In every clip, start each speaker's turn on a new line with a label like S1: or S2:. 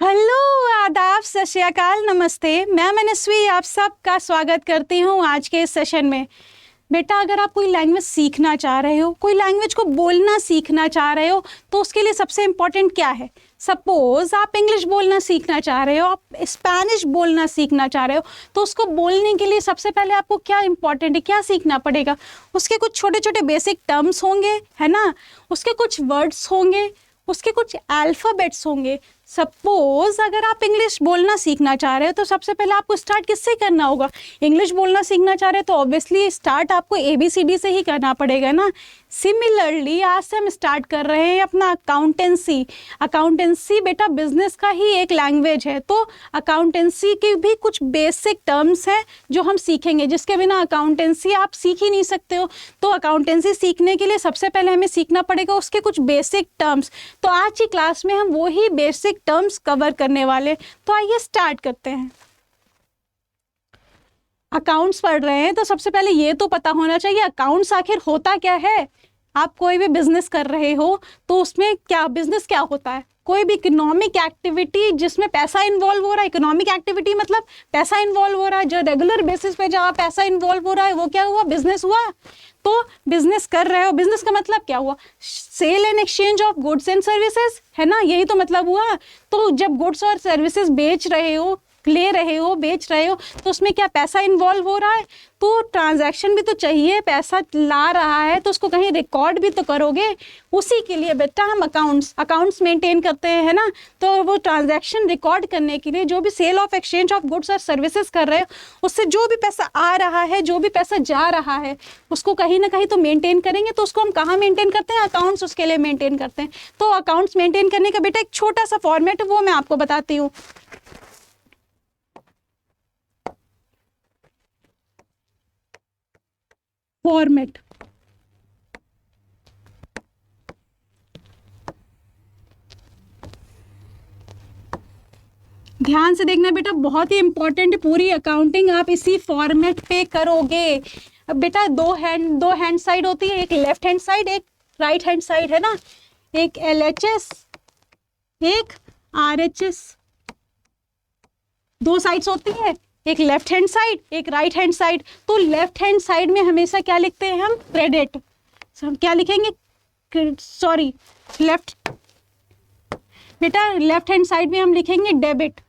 S1: Hello, आदाब, सत श्री अकाल, नमस्ते। मैं मनस्वी आप सबका स्वागत करती हूँ आज के इस सेशन में। बेटा, अगर आप कोई लैंग्वेज सीखना चाह रहे हो, कोई लैंग्वेज को बोलना सीखना चाह रहे हो, तो उसके लिए सबसे इम्पोर्टेंट क्या है? सपोज आप इंग्लिश बोलना सीखना चाह रहे हो, आप स्पेनिश बोलना सीखना चाह रहे हो, तो उसको बोलने के लिए सबसे पहले आपको क्या इम्पोर्टेंट है, क्या सीखना पड़ेगा? उसके कुछ छोटे छोटे बेसिक टर्म्स होंगे, है ना, उसके कुछ वर्ड्स होंगे, उसके कुछ अल्फ़ाबेट्स होंगे। सपोज अगर आप इंग्लिश बोलना सीखना चाह रहे हो तो सबसे पहले आपको स्टार्ट किससे करना होगा? इंग्लिश बोलना सीखना चाह रहे हो तो ऑब्वियसली स्टार्ट आपको ABCD से ही करना पड़ेगा ना। सिमिलरली आज से हम स्टार्ट कर रहे हैं अपना अकाउंटेंसी। अकाउंटेंसी बेटा बिजनेस का ही एक लैंग्वेज है, तो अकाउंटेंसी के भी कुछ बेसिक टर्म्स हैं जो हम सीखेंगे, जिसके बिना अकाउंटेंसी आप सीख ही नहीं सकते हो। तो अकाउंटेंसी सीखने के लिए सबसे पहले हमें सीखना पड़ेगा उसके कुछ बेसिक टर्म्स। तो आज की क्लास में हम वो ही बेसिक टर्म्स कवर करने वाले। तो आइए स्टार्ट करते हैं। अकाउंट्स पढ़ रहे हैं तो सबसे पहले ये तो पता होना चाहिए अकाउंट्स आखिर होता क्या है। आप कोई भी बिजनेस कर रहे हो तो उसमें क्या बिजनेस क्या होता है? कोई भी इकोनॉमिक एक्टिविटी जिसमें पैसा इन्वॉल्व हो रहा है। इकोनॉमिक एक्टिविटी मतलब पैसा इन्वॉल्व हो रहा है, जो रेगुलर बेसिस पे जहाँ पैसा इन्वॉल्व हो रहा है वो क्या हुआ? बिजनेस हुआ। तो बिजनेस कर रहे हो, बिजनेस का मतलब क्या हुआ? Sale and exchange of goods and services, है ना, यही तो मतलब हुआ। तो जब गुड्स और सर्विसेज बेच रहे हो, ले रहे हो, बेच रहे हो, तो उसमें क्या पैसा इन्वॉल्व हो रहा है? तो ट्रांजैक्शन भी तो चाहिए, पैसा ला रहा है तो उसको कहीं रिकॉर्ड भी तो करोगे। उसी के लिए बेटा हम अकाउंट्स मेंटेन करते हैं, है ना। तो वो ट्रांजैक्शन रिकॉर्ड करने के लिए जो भी sale of exchange of goods और सर्विसेज कर रहे हो, उससे जो भी पैसा आ रहा है, जो भी पैसा जा रहा है, उसको कहीं ना कहीं तो मेंटेन करेंगे। तो उसको हम कहाँ मेंटेन करते हैं? अकाउंट्स उसके लिए मेंटेन करते हैं। तो अकाउंट्स मेंटेन करने का बेटा एक छोटा सा फॉर्मेट है, वो मैं आपको बताती हूँ। फॉर्मेट ध्यान से देखना बेटा, बहुत ही इंपॉर्टेंट। पूरी अकाउंटिंग आप इसी फॉर्मेट पे करोगे। अब बेटा दो हैंड साइड होती है, एक लेफ्ट हैंड साइड, एक राइट हैंड साइड, है ना। एक LHS, एक RHS, दो साइड्स होती है, एक लेफ्ट हैंड साइड, एक राइट हैंड साइड। तो लेफ्ट हैंड साइड में हमेशा क्या लिखते हैं हम? क्रेडिट। हम क्या लिखेंगे? सॉरी, लेफ्ट बेटा लेफ्ट हैंड साइड में हम लिखेंगे डेबिट।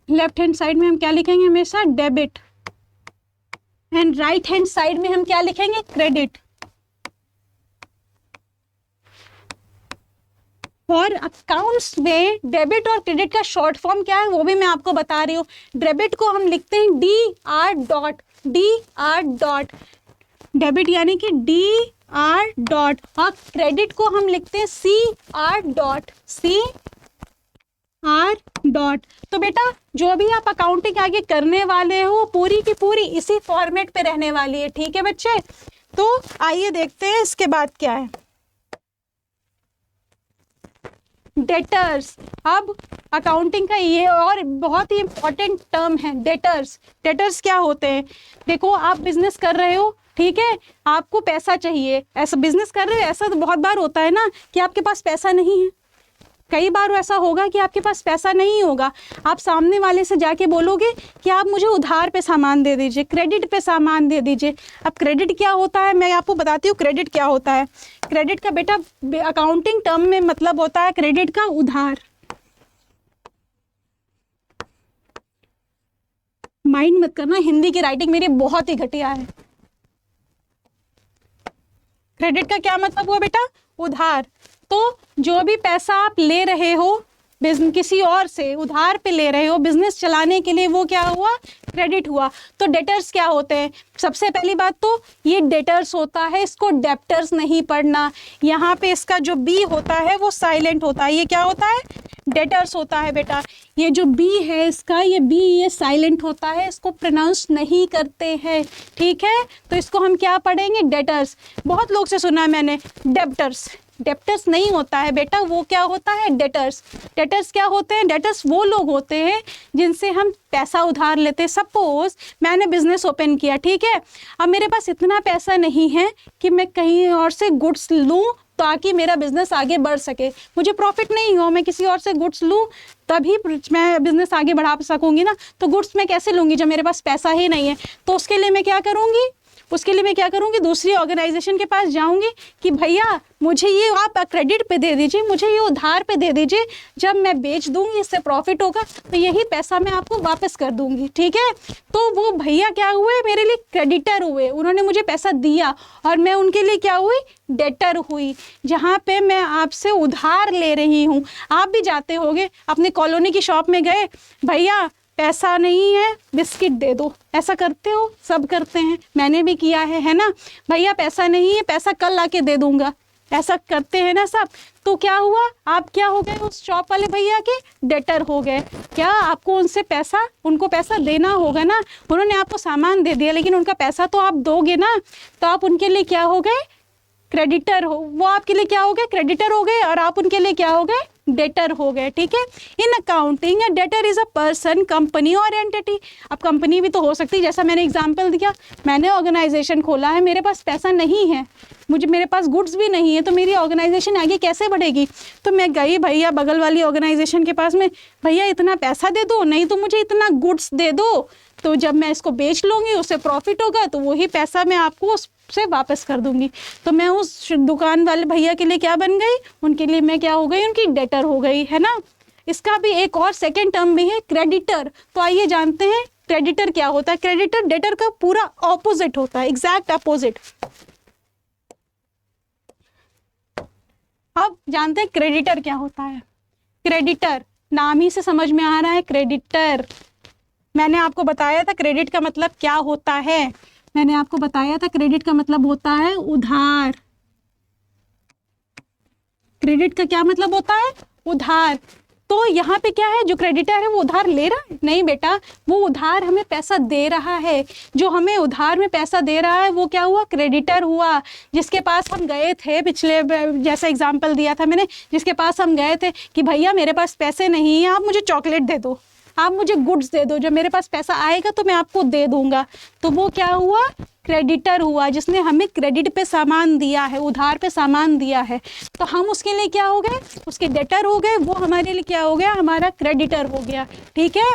S1: लेफ्ट हैंड साइड में हम क्या लिखेंगे? हमेशा debit. And right hand side में हम क्या लिखेंगे? क्रेडिट। और अकाउंट्स में डेबिट और क्रेडिट का शॉर्ट फॉर्म क्या है वो भी मैं आपको बता रही हूँ। डेबिट को हम लिखते हैं DR. डेबिट यानी कि DR. और क्रेडिट को हम लिखते हैं CR. तो बेटा जो भी आप अकाउंटिंग आगे करने वाले हो पूरी की पूरी इसी फॉर्मेट पे रहने वाली है, ठीक है बच्चे। तो आइए देखते हैं इसके बाद क्या है। डेटर्स। अब अकाउंटिंग का ये और बहुत ही इंपॉर्टेंट टर्म है डेटर्स। डेटर्स क्या होते हैं? देखो आप बिजनेस कर रहे हो, ठीक है, आपको पैसा चाहिए, ऐसा बिजनेस कर रहे हो। ऐसा तो बहुत बार होता है ना कि आपके पास पैसा नहीं है। कई बार ऐसा होगा कि आपके पास पैसा नहीं होगा, आप सामने वाले से जाके बोलोगे कि आप मुझे उधार पे सामान दे दीजिए, क्रेडिट पे सामान दे दीजिए। अब क्रेडिट क्या होता है मैं आपको बताती हूँ। क्रेडिट क्या होता है? क्रेडिट का बेटा अकाउंटिंग टर्म में मतलब होता है क्रेडिट का उधार। माइंड मत करना, हिंदी की राइटिंग मेरी बहुत ही घटिया है। क्रेडिट का क्या मतलब हुआ बेटा? उधार। तो जो भी पैसा आप ले रहे हो बिजनेस किसी और से उधार पे ले रहे हो बिजनेस चलाने के लिए, वो क्या हुआ? क्रेडिट हुआ। तो डेटर्स क्या होते हैं? सबसे पहली बात तो ये डेटर्स होता है, इसको डेप्टर्स नहीं पढ़ना। यहाँ पे इसका जो बी होता है वो साइलेंट होता है। ये क्या होता है? डेटर्स होता है बेटा। ये जो बी है इसका, ये बी ये साइलेंट होता है, इसको प्रोनाउंस नहीं करते हैं, ठीक है। तो इसको हम क्या पढ़ेंगे? डेटर्स। बहुत लोग से सुना है मैंने डेप्टर्स। डेप्टर्स नहीं होता है बेटा, वो क्या होता है? डेटर्स। डेटर्स क्या होते हैं? डेटर्स वो लोग होते हैं जिनसे हम पैसा उधार लेते हैं। सपोज मैंने बिजनेस ओपन किया, ठीक है, अब मेरे पास इतना पैसा नहीं है कि मैं कहीं और से गुड्स लूँ ताकि मेरा बिजनेस आगे बढ़ सके। मुझे प्रॉफिट नहीं हो, मैं किसी और से गुड्स लूँ तभी मैं बिजनेस आगे बढ़ा सकूंगी ना। तो गुड्स मैं कैसे लूँगी जब मेरे पास पैसा ही नहीं है? तो उसके लिए मैं क्या करूँगी, दूसरी ऑर्गेनाइजेशन के पास जाऊंगी कि भैया मुझे ये आप क्रेडिट पे दे दीजिए, मुझे ये उधार पे दे दीजिए, जब मैं बेच दूंगी इससे प्रॉफिट होगा तो यही पैसा मैं आपको वापस कर दूंगी, ठीक है। तो वो भैया क्या हुए, मेरे लिए क्रेडिटर हुए, उन्होंने मुझे पैसा दिया और मैं उनके लिए क्या हुई, डेटर हुई। जहाँ पे मैं आपसे उधार ले रही हूँ, आप भी जाते होगे अपने कॉलोनी की शॉप में गए, भैया पैसा नहीं है बिस्किट दे दो, ऐसा करते हो, सब करते हैं, मैंने भी किया है ना। भैया पैसा नहीं है, पैसा कल लाके दे दूंगा, ऐसा करते हैं ना सब। तो क्या हुआ, आप क्या हो गए, उस शॉप वाले भैया के डेटर हो गए। क्या आपको उनको पैसा देना होगा ना, उन्होंने आपको सामान दे दिया लेकिन उनका पैसा तो आप दोगे ना। तो आप उनके लिए क्या हो गए, क्रेडिटर हो, वो आपके लिए क्या हो गए, क्रेडिटर हो गए, और आप उनके लिए क्या हो गए, डेटर हो गए, ठीक है। In accounting a debtor is a person, company और एंटिटी। अब कंपनी भी तो हो सकती है, जैसा मैंने एग्जांपल दिया, मैंने ऑर्गेनाइजेशन खोला है, मेरे पास पैसा नहीं है, मेरे पास गुड्स भी नहीं है, तो मेरी ऑर्गेनाइजेशन आगे कैसे बढ़ेगी। तो मैं गई भैया बगल वाली ऑर्गेनाइजेशन के पास में, भैया इतना पैसा दे दो, नहीं तो मुझे इतना गुड्स दे दो, तो जब मैं इसको बेच लूँगी उससे प्रॉफिट होगा तो वही पैसा मैं आपको उससे वापस कर दूंगी। तो मैं उस दुकान वाले भैया के लिए क्या बन गई, उनके लिए मैं क्या हो गई, उनकी डेटर हो गई, है ना। इसका भी एक और सेकेंड टर्म भी है, क्रेडिटर। तो आइए जानते हैं क्रेडिटर क्या होता है। क्रेडिटर डेटर का पूरा ऑपोजिट होता है, एग्जैक्ट अपोजिट। अब जानते हैं क्रेडिटर क्या होता है। क्रेडिटर नाम ही से समझ में आ रहा है, क्रेडिटर। मैंने आपको बताया था क्रेडिट का मतलब क्या होता है, मैंने आपको बताया था क्रेडिट का मतलब होता है उधार। क्रेडिट का क्या मतलब होता है, उधार। तो यहाँ पे क्या है, जो क्रेडिटर है वो उधार ले रहा है, नहीं बेटा, वो उधार हमें पैसा दे रहा है। जो हमें उधार में पैसा दे रहा है वो क्या हुआ, क्रेडिटर हुआ। जिसके पास हम गए थे, पिछले जैसा एग्जांपल दिया था मैंने, जिसके पास हम गए थे कि भैया मेरे पास पैसे नहीं है, आप मुझे चॉकलेट दे दो, आप मुझे गुड्स दे दो, जब मेरे पास पैसा आएगा तो मैं आपको दे दूंगा। तो वो क्या हुआ, क्रेडिटर हुआ, जिसने हमें क्रेडिट पे सामान दिया है, उधार पे सामान दिया है। तो हम उसके लिए क्या हो गए, उसके डेटर हो गए, वो हमारे लिए क्या हो गया, हमारा क्रेडिटर हो गया, ठीक है।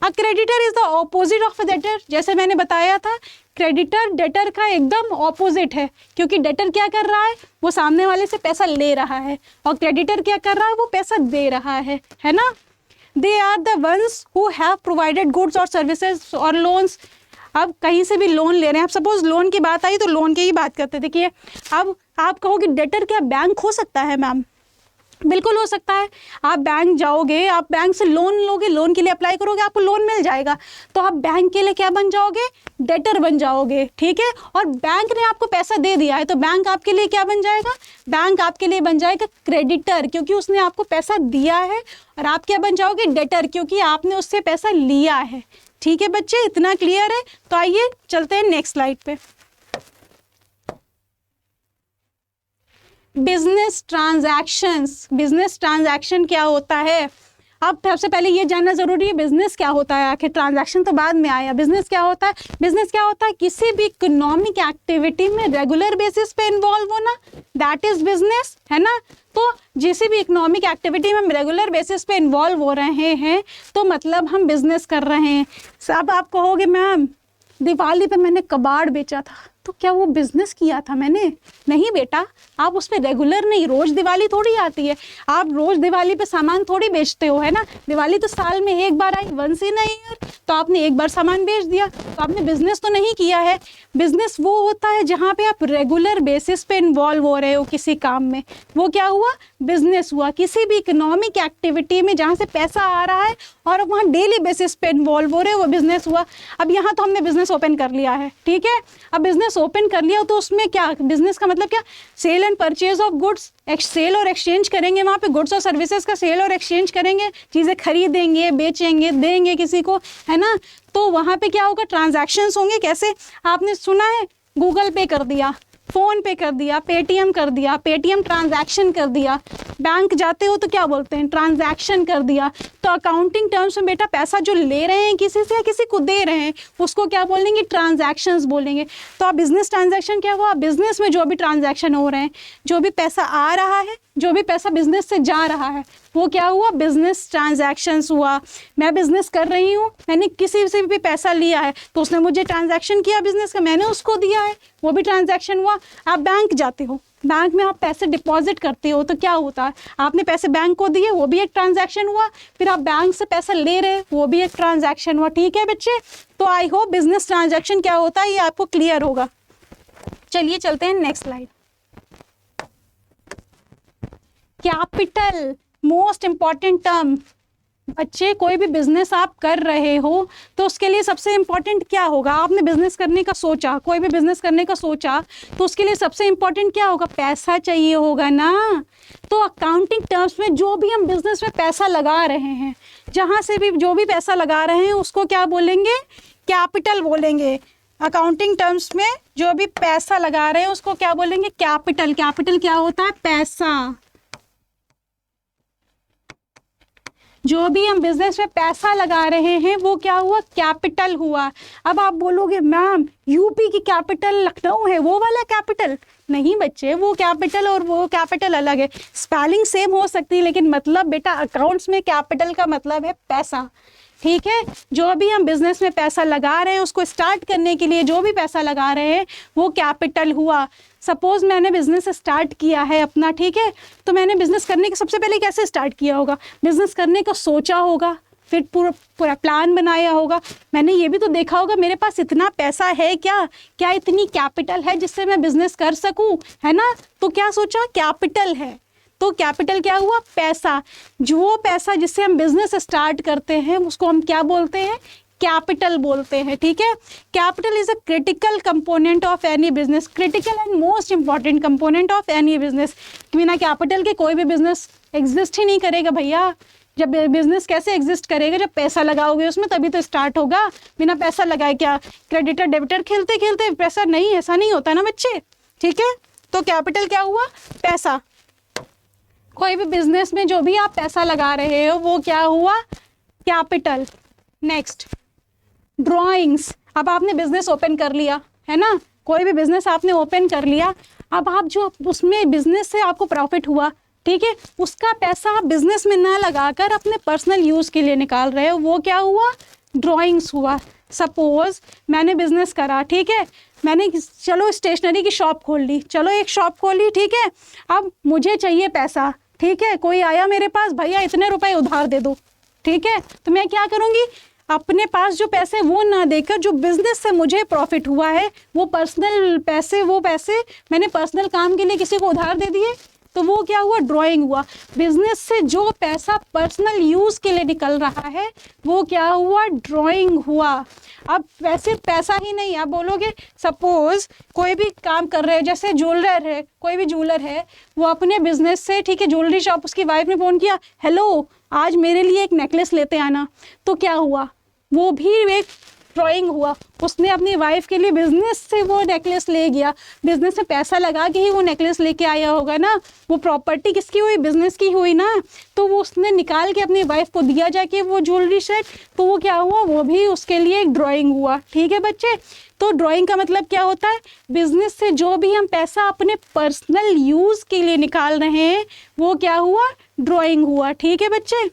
S1: A creditor is the opposite of a debtor. जैसे मैंने बताया था, क्रेडिटर डेटर का एकदम ऑपोजिट है, क्योंकि डेटर क्या कर रहा है, वो सामने वाले से पैसा ले रहा है, और क्रेडिटर क्या कर रहा है, वो पैसा दे रहा है ना। They are the ones who have provided goods or services or loans। अब कहीं से भी लोन ले रहे हैं, अब सपोज लोन की बात आई तो लोन की ही बात करते थे कि अब आप कहोगे डेटर क्या बैंक हो सकता है, मैम बिल्कुल हो सकता है। आप बैंक जाओगे, आप बैंक से लोन लोगे, लोन के लिए अप्लाई करोगे, आपको लोन मिल जाएगा, तो आप बैंक के लिए क्या बन जाओगे, डेटर बन जाओगे, ठीक है। और बैंक ने आपको पैसा दे दिया है तो बैंक आपके लिए क्या बन जाएगा, बैंक आपके लिए बन जाएगा क्रेडिटर, क्योंकि उसने आपको पैसा दिया है, और आप क्या बन जाओगे, डेटर, क्योंकि आपने उससे पैसा लिया है, ठीक है बच्चे, इतना क्लियर है। तो आइए चलते हैं नेक्स्ट स्लाइड पे। बिजनेस ट्रांजैक्शंस, बिजनेस ट्रांजैक्शन क्या होता है। अब सबसे पहले ये जानना जरूरी है बिजनेस क्या होता है, आखिर ट्रांजैक्शन तो बाद में आया। बिजनेस क्या होता है, बिजनेस क्या होता है, किसी भी इकोनॉमिक एक्टिविटी में रेगुलर बेसिस पे इन्वॉल्व होना, दैट इज बिजनेस, है ना। तो जिस भी इकोनॉमिक एक्टिविटी में हम रेगुलर बेसिस पे इन्वॉल्व हो रहे हैं तो मतलब हम बिजनेस कर रहे हैं। सब आप कहोगे मैम दिवाली पे मैंने कबाड़ बेचा था, तो क्या वो बिजनेस किया था मैंने, नहीं बेटा, आप उस पर रेगुलर नहीं, रोज दिवाली थोड़ी आती है, आप रोज दिवाली पे सामान थोड़ी बेचते हो, है ना। दिवाली तो साल में एक बार आई, वंस इन अ ईयर, तो आपने एक बार सामान बेच दिया, तो आपने बिजनेस तो नहीं किया है। बिजनेस वो होता है जहाँ पे आप रेगुलर बेसिस पे इन्वॉल्व हो रहे हो किसी काम में, वो क्या हुआ, बिजनेस हुआ। किसी भी इकोनॉमिक एक्टिविटी में जहाँ से पैसा आ रहा है और वहाँ डेली बेसिस पे इन्वॉल्व हो रहे हो, वो बिजनेस हुआ। अब यहाँ तो हमने बिजनेस ओपन कर लिया है, ठीक है। अब बिजनेस ओपन कर लिया तो उसमें क्या, बिजनेस का मतलब क्या, sale and purchase of goods, sale और एक्सचेंज करेंगे, वहाँ पे गुड्स और सर्विसेज का सेल और एक्सचेंज करेंगे, चीज़ें खरीदेंगे, बेचेंगे, देंगे किसी को, है ना। तो वहाँ पे क्या होगा, ट्रांजैक्शंस होंगे। कैसे, आपने सुना है गूगल पे कर दिया, फ़ोन पे कर दिया, पेटीएम कर दिया, पेटीएम ट्रांजैक्शन कर दिया। बैंक जाते हो तो क्या बोलते हैं, ट्रांजैक्शन कर दिया। तो अकाउंटिंग टर्म्स में बेटा पैसा जो ले रहे हैं किसी से या किसी को दे रहे हैं उसको क्या बोलेंगे, ट्रांजैक्शंस बोलेंगे। तो अब बिजनेस ट्रांजैक्शन क्या हुआ, बिजनेस में जो भी ट्रांजैक्शन हो रहे हैं, जो भी पैसा आ रहा है, जो भी पैसा बिजनेस से जा रहा है, वो क्या हुआ, बिजनेस ट्रांजैक्शंस हुआ। मैं बिजनेस कर रही हूँ, मैंने किसी से भी पैसा लिया है तो उसने मुझे ट्रांजैक्शन किया बिजनेस का, मैंने उसको दिया है, वो भी ट्रांजैक्शन हुआ। आप बैंक जाते हो, बैंक में आप पैसे डिपॉजिट करते हो तो क्या होता है, आपने पैसे बैंक को दिए, वो भी एक ट्रांजैक्शन हुआ। फिर आप बैंक से पैसा ले रहे हैं, वो भी एक ट्रांजैक्शन हुआ। ठीक है बच्चे, तो आई होप बिजनेस ट्रांजैक्शन क्या होता है ये आपको क्लियर होगा। चलिए चलते हैं next slide. Capital, most important term. बच्चे कोई भी बिजनेस आप कर रहे हो तो उसके लिए सबसे इंपॉर्टेंट क्या होगा, आपने बिजनेस करने का सोचा, कोई भी बिजनेस करने का सोचा तो उसके लिए सबसे इंपॉर्टेंट क्या होगा, पैसा चाहिए होगा ना। तो अकाउंटिंग टर्म्स में जो भी हम बिजनेस में पैसा लगा रहे हैं, जहाँ से भी जो भी पैसा लगा रहे हैं उसको क्या बोलेंगे, कैपिटल बोलेंगे। अकाउंटिंग टर्म्स में जो भी पैसा लगा रहे हैं उसको क्या बोलेंगे, कैपिटल। कैपिटल क्या होता है, पैसा। जो भी हम बिजनेस में पैसा लगा रहे हैं वो क्या हुआ, कैपिटल हुआ। अब आप बोलोगे मैम यूपी की कैपिटल लखनऊ है, वो वाला कैपिटल नहीं बच्चे, वो कैपिटल और वो कैपिटल अलग है। स्पेलिंग सेम हो सकती है लेकिन मतलब बेटा अकाउंट्स में कैपिटल का मतलब है पैसा। ठीक है, जो भी हम बिजनेस में पैसा लगा रहे हैं उसको स्टार्ट करने के लिए जो भी पैसा लगा रहे हैं वो कैपिटल हुआ। सपोज मैंने बिजनेस स्टार्ट किया है अपना, ठीक है, तो मैंने बिजनेस करने के सबसे पहले कैसे स्टार्ट किया होगा, बिजनेस करने का सोचा होगा, फिर पूरा प्लान बनाया होगा। मैंने ये भी तो देखा होगा मेरे पास इतना पैसा है क्या, क्या इतनी कैपिटल है जिससे मैं बिजनेस कर सकूं, है ना। तो क्या सोचा, कैपिटल है। तो कैपिटल क्या हुआ, पैसा। जो पैसा जिससे हम बिजनेस स्टार्ट करते हैं उसको हम क्या बोलते हैं, कैपिटल बोलते हैं। ठीक है, capital is a critical component of any business, critical and most important component of any business. बिना कैपिटल के कोई भी बिजनेस एग्जिस्ट ही नहीं करेगा भैया। जब बिजनेस कैसे एग्जिस्ट करेगा, जब पैसा लगाओगे उसमें तभी तो स्टार्ट होगा। बिना पैसा लगाए क्या क्रेडिटर डेबिटर खेलते खेलते पैसा नहीं, ऐसा नहीं होता ना बच्चे। ठीक है, तो कैपिटल क्या हुआ, पैसा। कोई भी बिजनेस में जो भी आप पैसा लगा रहे हो वो क्या हुआ, कैपिटल। Next, drawings. अब आपने बिजनेस ओपन कर लिया है ना, कोई भी बिजनेस आपने ओपन कर लिया। अब आप जो उसमें बिजनेस से आपको प्रॉफिट हुआ, ठीक है, उसका पैसा आप बिजनेस में ना लगाकर अपने पर्सनल यूज के लिए निकाल रहे हो, वो क्या हुआ, ड्राइंग्स हुआ। सपोज मैंने बिजनेस करा, ठीक है, मैंने चलो स्टेशनरी की शॉप खोल ली, चलो एक शॉप खोली, ठीक है, अब मुझे चाहिए पैसा, ठीक है, कोई आया मेरे पास, भैया इतने रुपए उधार दे दो, ठीक है, तो मैं क्या करूँगी, अपने पास जो पैसे वो ना देकर जो बिजनेस से मुझे प्रॉफिट हुआ है वो पर्सनल पैसे, वो पैसे मैंने पर्सनल काम के लिए किसी को उधार दे दिए, तो वो क्या हुआ, ड्राइंग हुआ। बिजनेस से जो पैसा पर्सनल यूज के लिए निकल रहा है वो क्या हुआ, ड्राइंग हुआ। अब वैसे पैसा ही नहीं, आप बोलोगे सपोज कोई भी काम कर रहे हैं, जैसे ज्वेलर है, कोई भी ज्वेलर है, वो अपने बिजनेस से, ठीक है, ज्वेलरी शॉप, उसकी वाइफ ने फ़ोन किया, हेलो आज मेरे लिए एक नेकलेस लेते आना, तो क्या हुआ, वो भी एक ड्राइंग हुआ। उसने अपनी वाइफ के लिए बिजनेस से वो नेकलेस ले गया, बिजनेस में पैसा लगा के ही वो नेकलेस लेके आया होगा ना, वो प्रॉपर्टी किसकी हुई, बिजनेस की हुई ना, तो वो उसने निकाल के अपनी वाइफ को दिया जाके वो ज्वेलरी सेट, तो वो क्या हुआ, वो भी उसके लिए एक ड्राइंग हुआ। ठीक है बच्चे, तो ड्राइंग का मतलब क्या होता है, बिजनेस से जो भी हम पैसा अपने पर्सनल यूज के लिए निकाल रहे हैं वो क्या हुआ, ड्राइंग हुआ। ठीक है बच्चे,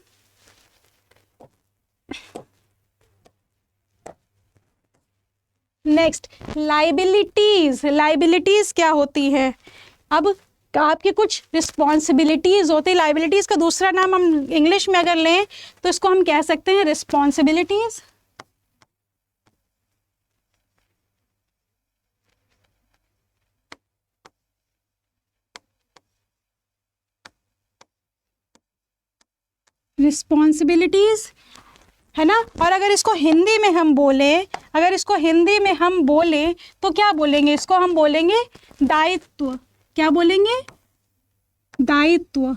S1: नेक्स्ट, लाइबिलिटीज। लाइबिलिटीज क्या होती है, अब आपकी कुछ रिस्पॉन्सिबिलिटीज होती है। लाइबिलिटीज का दूसरा नाम हम इंग्लिश में अगर लें तो इसको हम कह सकते हैं रिस्पॉन्सिबिलिटीज। रिस्पॉन्सिबिलिटीज है ना। और अगर इसको हिंदी में हम बोले, अगर इसको हिंदी में हम बोले तो क्या बोलेंगे, इसको हम बोलेंगे दायित्व। क्या बोलेंगे, दायित्व।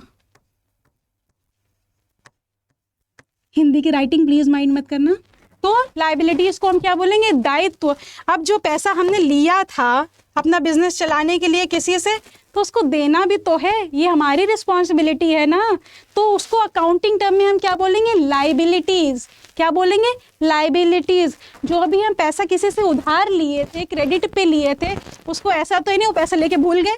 S1: हिंदी की राइटिंग प्लीज माइंड मत करना, तो लाइबिलिटीज को हम क्या बोलेंगे, दायित्व। अब जो पैसा हमने लिया था अपना बिजनेस चलाने के लिए किसी से, तो उसको देना भी तो है, ये हमारी रिस्पॉन्सिबिलिटी है ना। तो उसको अकाउंटिंग टर्म में हम क्या बोलेंगे, लाइबिलिटीज। क्या बोलेंगे, लाइबिलिटीज। जो अभी हम पैसा किसी से उधार लिए थे, क्रेडिट पे लिए थे, उसको ऐसा तो ही नहीं वो पैसा लेके भूल गए,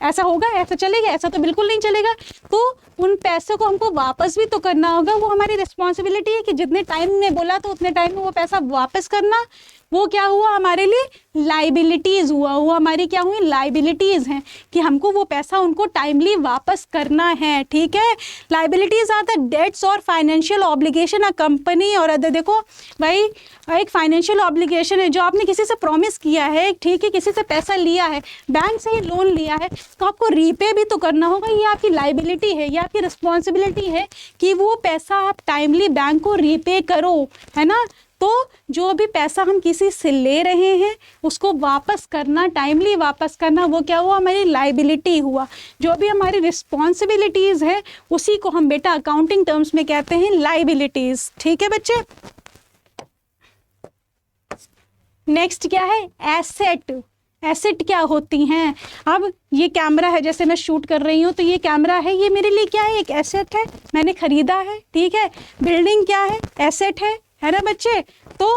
S1: ऐसा होगा, ऐसा चलेगा, ऐसा तो बिल्कुल नहीं चलेगा। तो उन पैसों को हमको वापस भी तो करना होगा, वो हमारी रिस्पॉन्सिबिलिटी है कि जितने टाइम में बोला तो उतने टाइम में वो पैसा वापस करना। वो क्या हुआ हमारे लिए, लाइबिलिटीज़ हुआ। वो हमारी क्या हुई, लाइबिलिटीज़ हैं कि हमको वो पैसा उनको टाइमली वापस करना है। ठीक है, लाइबिलिटीज़ आर द डेट्स और फाइनेंशियल ऑब्लिगेशन अ कंपनी और अदर। देखो भाई, एक फाइनेंशियल ऑब्लिगेशन है जो आपने किसी से प्रॉमिस किया है, ठीक है, किसी से पैसा लिया है, बैंक से ही लोन लिया है, तो आपको रीपे भी तो करना होगा। ये आपकी लाइबिलिटी है, ये आपकी रिस्पॉन्सिबिलिटी है कि वो पैसा आप टाइमली बैंक को रीपे करो, है ना। तो जो भी पैसा हम किसी से ले रहे हैं उसको वापस करना, टाइमली वापस करना, वो क्या हुआ, हमारी लाइबिलिटी हुआ। जो भी हमारी रिस्पॉन्सिबिलिटीज़ है उसी को हम बेटा अकाउंटिंग टर्म्स में कहते हैं लाइबिलिटीज़। ठीक है बच्चे। नेक्स्ट क्या है, एसेट। एसेट क्या होती हैं, अब ये कैमरा है, जैसे मैं शूट कर रही हूँ तो ये कैमरा है, ये मेरे लिए क्या है, एक एसेट है, मैंने खरीदा है। ठीक है, बिल्डिंग क्या है, एसेट है ना बच्चे। तो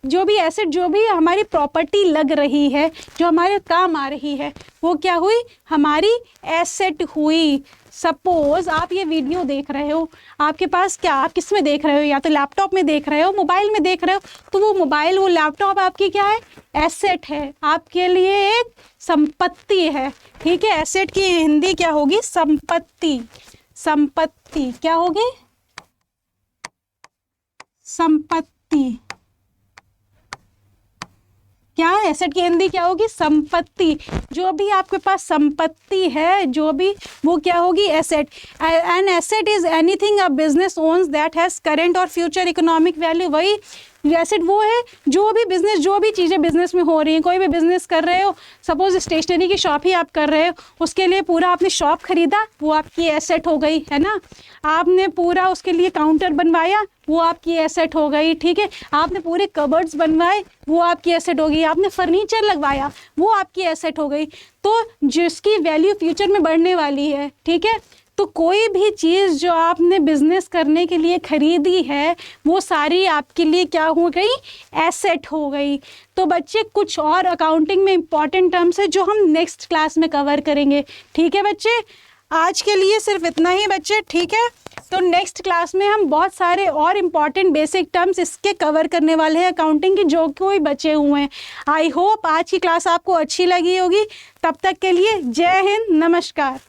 S1: जो भी एसेट, जो भी हमारी प्रॉपर्टी लग रही है, जो हमारे काम आ रही है, वो क्या हुई, हमारी एसेट हुई। सपोज आप ये वीडियो देख रहे हो, आपके पास क्या, आप किस में देख रहे हो, या तो लैपटॉप में देख रहे हो, मोबाइल में देख रहे हो, तो वो मोबाइल, वो लैपटॉप आपकी क्या है, एसेट है, आपके लिए एक संपत्ति है। ठीक है, एसेट की हिंदी क्या होगी, संपत्ति। संपत्ति क्या होगी, संपत्ति। क्या एसेट की हिंदी क्या होगी, संपत्ति। जो भी आपके पास संपत्ति है, जो भी, वो क्या होगी, asset. An asset is anything a business owns that has current और फ्यूचर इकोनॉमिक वैल्यू। वही एसेट वो है जो भी बिजनेस, जो भी चीज़ें बिजनेस में हो रही हैं, कोई भी बिजनेस कर रहे हो, सपोज स्टेशनरी की शॉप ही आप कर रहे हो, उसके लिए पूरा आपने शॉप खरीदा, वो आपकी एसेट हो गई, है ना। आपने पूरा उसके लिए काउंटर बनवाया, वो आपकी एसेट हो गई। ठीक है, आपने पूरे कबर्ड्स बनवाए, वो आपकी एसेट हो गई। आपने फर्नीचर लगवाया, वो आपकी एसेट हो गई। तो जिसकी वैल्यू फ्यूचर में बढ़ने वाली है। ठीक है, तो कोई भी चीज़ जो आपने बिजनेस करने के लिए खरीदी है, वो सारी आपके लिए क्या हो गई, एसेट हो गई। तो बच्चे कुछ और अकाउंटिंग में इंपॉर्टेंट टर्म्स है जो हम नेक्स्ट क्लास में कवर करेंगे। ठीक है बच्चे, आज के लिए सिर्फ इतना ही बच्चे। ठीक है, तो नेक्स्ट क्लास में हम बहुत सारे और इम्पॉर्टेंट बेसिक टर्म्स इसके कवर करने वाले हैं अकाउंटिंग के, जो कोई बचे हुए हैं। आई होप आज की क्लास आपको अच्छी लगी होगी। तब तक के लिए जय हिंद, नमस्कार।